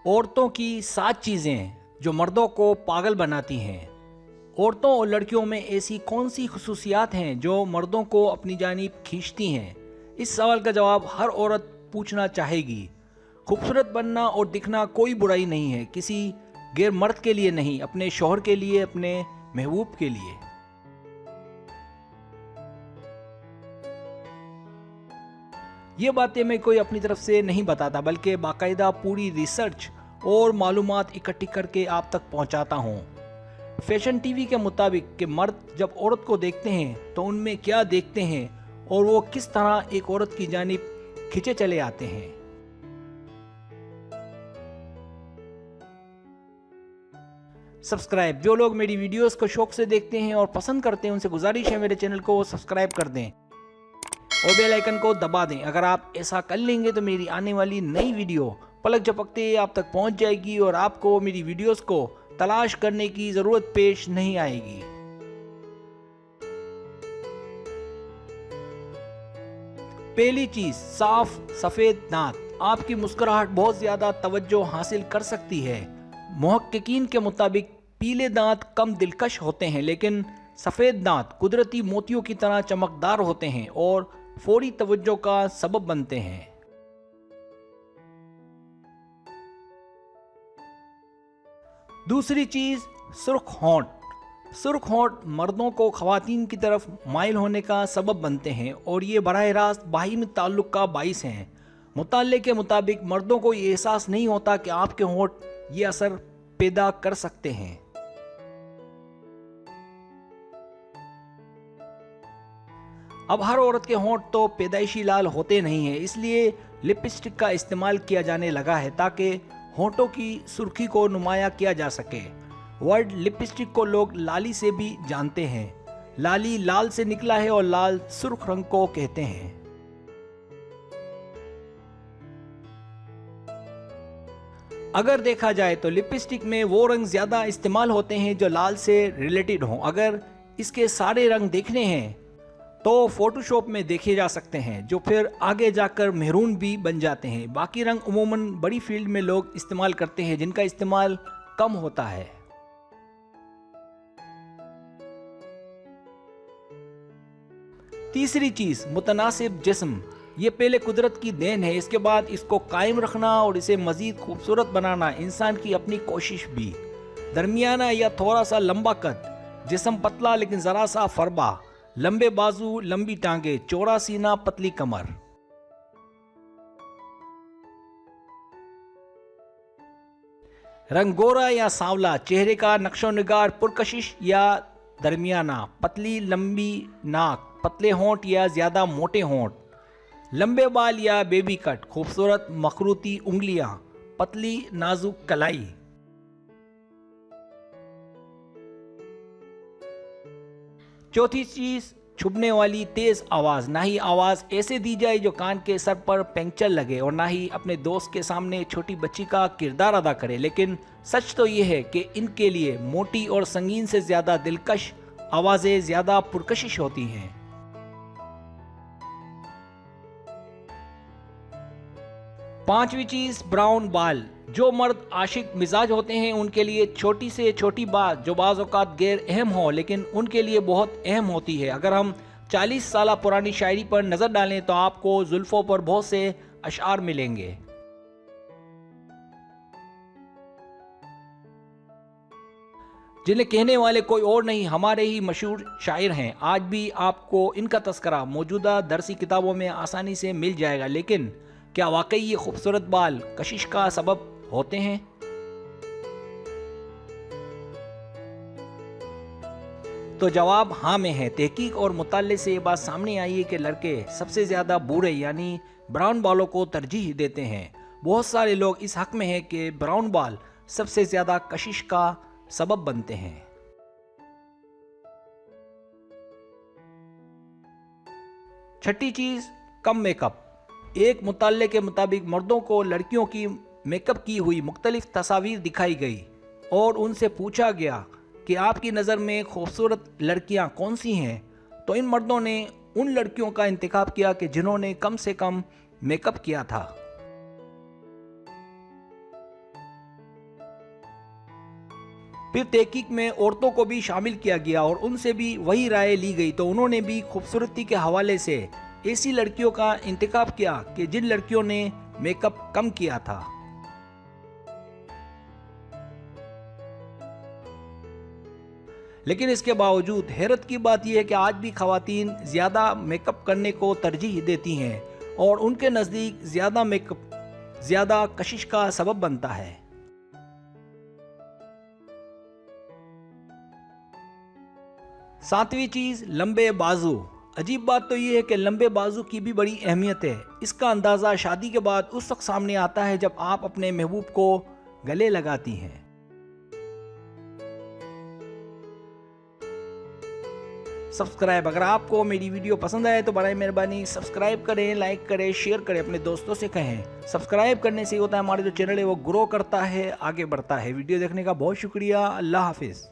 औरतों की 7 चीज़ें जो मर्दों को पागल बनाती हैं। औरतों और लड़कियों में ऐसी कौन सी खुसूसियात हैं जो मर्दों को अपनी जानिब खींचती हैं? इस सवाल का जवाब हर औरत पूछना चाहेगी। खूबसूरत बनना और दिखना कोई बुराई नहीं है, किसी गैर मर्द के लिए नहीं, अपने शौहर के लिए, अपने महबूब के लिए। ये बातें मैं कोई अपनी तरफ से नहीं बताता, बल्कि बाकायदा पूरी रिसर्च और मालूमात इकट्ठी करके आप तक पहुंचाता हूं। फैशन टीवी के मुताबिक कि मर्द जब औरत को देखते हैं तो उनमें क्या देखते हैं और वो किस तरह एक औरत की जानिब खिंचे चले आते हैं। सब्सक्राइब, जो लोग मेरी वीडियोस को शौक से देखते हैं और पसंद करते हैं उनसे गुजारिश है मेरे चैनल को सब्सक्राइब कर दें और बेल आइकन को दबा दें। अगर आप ऐसा कर लेंगे तो मेरी आने वाली नई वीडियो पलक झपकते आप तक पहुंच जाएगी और आपको मेरी वीडियोस को तलाश करने की जरूरत पेश नहीं आएगी। पहली चीज, साफ सफेद दांत आपकी मुस्कुराहट बहुत ज्यादा तवज्जो हासिल कर सकती है। मुहक्किकीन के मुताबिक पीले दांत कम दिलकश होते हैं, लेकिन सफेद दांत कुदरती मोतियों की तरह चमकदार होते हैं और फौरी तवज्जो का सबब बनते हैं। दूसरी चीज, सुर्ख होंठ। सुर्ख होंठ मर्दों को खवातीन की तरफ माइल होने का सबब बनते हैं और ये बराह रास्त बाहिमी ताल्लुक का बाइस हैं। मुताल्ले के मुताबिक मर्दों को ये एहसास नहीं होता कि आपके होंठ ये असर पैदा कर सकते हैं। अब हर औरत के होंठ तो पैदाइशी लाल होते नहीं हैं, इसलिए लिपस्टिक का इस्तेमाल किया जाने लगा है ताकि होंठों की सुर्खी को नुमाया किया जा सके। वर्ड लिपस्टिक को लोग लाली से भी जानते हैं। लाली लाल से निकला है और लाल सुर्ख रंग को कहते हैं। अगर देखा जाए तो लिपस्टिक में वो रंग ज्यादा इस्तेमाल होते हैं जो लाल से रिलेटेड हों। अगर इसके सारे रंग देखने हैं तो फोटोशॉप में देखे जा सकते हैं, जो फिर आगे जाकर मेहरून भी बन जाते हैं। बाकी रंग उमूमन बड़ी फील्ड में लोग इस्तेमाल करते हैं जिनका इस्तेमाल कम होता है। तीसरी चीज, मुतनासिब जिस्म। ये पहले कुदरत की देन है, इसके बाद इसको कायम रखना और इसे मजीद खूबसूरत बनाना इंसान की अपनी कोशिश भी। दरमियाना या थोड़ा सा लंबा कद, जिस्म पतला लेकिन जरा सा फरबा, लंबे बाजू, लंबी टांगे, चौड़ा सीना, पतली कमर। रंग गोरा या सांवला, चेहरे का नक्शो निगार पुरकशिश या दरमियाना, पतली लंबी नाक, पतले होंठ या ज्यादा मोटे होंठ, लंबे बाल या बेबी कट, खूबसूरत मखरूती उंगलियां, पतली नाजुक कलाई। चौथी चीज, छुपने वाली तेज आवाज। ना ही आवाज ऐसे दी जाए जो कान के सर पर पंक्चर लगे और ना ही अपने दोस्त के सामने छोटी बच्ची का किरदार अदा करे, लेकिन सच तो यह है कि इनके लिए मोटी और संगीन से ज्यादा दिलकश आवाजें ज्यादा पुरकशिश होती हैं। पांचवी चीज, ब्राउन बाल। जो मर्द आशिक मिजाज होते हैं उनके लिए छोटी से छोटी बात जो बाज़ औक़ात गैर अहम हो लेकिन उनके लिए बहुत अहम होती है। अगर हम 40 साल पुरानी शायरी पर नजर डालें तो आपको जुल्फों पर बहुत से अशआर मिलेंगे। जिन्हें कहने वाले कोई और नहीं, हमारे ही मशहूर शायर हैं। आज भी आपको इनका तस्करा मौजूदा दरसी किताबों में आसानी से मिल जाएगा, लेकिन क्या वाकई ये खूबसूरत बाल कशिश का सबब होते हैं? तो जवाब हाँ में है। तहकीक और मुताले से ये बात सामने आई है कि लड़के सबसे ज्यादा बूढ़े यानी ब्राउन बालों को तरजीह देते हैं। बहुत सारे लोग इस हक में हैं कि ब्राउन बाल सबसे ज्यादा कशिश का सबब बनते हैं। छठी चीज, कम मेकअप। एक मुताले के मुताबिक मर्दों को लड़कियों की मेकअप की हुई मुख्तलिफ तस्वीर दिखाई गई और उनसे पूछा गया कि आपकी नज़र में खूबसूरत लड़कियां कौन सी हैं, तो इन मर्दों ने उन लड़कियों का इंतखाब किया कि जिन्होंने कम से कम मेकअप किया था। फिर तहकीक में औरतों को भी शामिल किया गया और उनसे भी वही राय ली गई, तो उन्होंने भी खूबसूरती के हवाले से ऐसी लड़कियों का इंतखाब किया कि जिन लड़कियों ने मेकअप कम किया था। लेकिन इसके बावजूद हैरत की बात यह है कि आज भी खवातीन ज़्यादा मेकअप करने को तरजीह देती हैं और उनके नज़दीक ज़्यादा मेकअप ज़्यादा कशिश का सबब बनता है। सातवीं चीज़, लंबे बाजू। अजीब बात तो यह है कि लंबे बाजू की भी बड़ी अहमियत है। इसका अंदाज़ा शादी के बाद उस वक्त सामने आता है जब आप अपने महबूब को गले लगाती हैं। सब्सक्राइब, अगर आपको मेरी वीडियो पसंद आए तो बराए मेहरबानी सब्सक्राइब करें, लाइक करें, शेयर करें, अपने दोस्तों से कहें। सब्सक्राइब करने से होता है हमारा जो चैनल है वो ग्रो करता है, आगे बढ़ता है। वीडियो देखने का बहुत शुक्रिया। अल्लाह हाफिज़।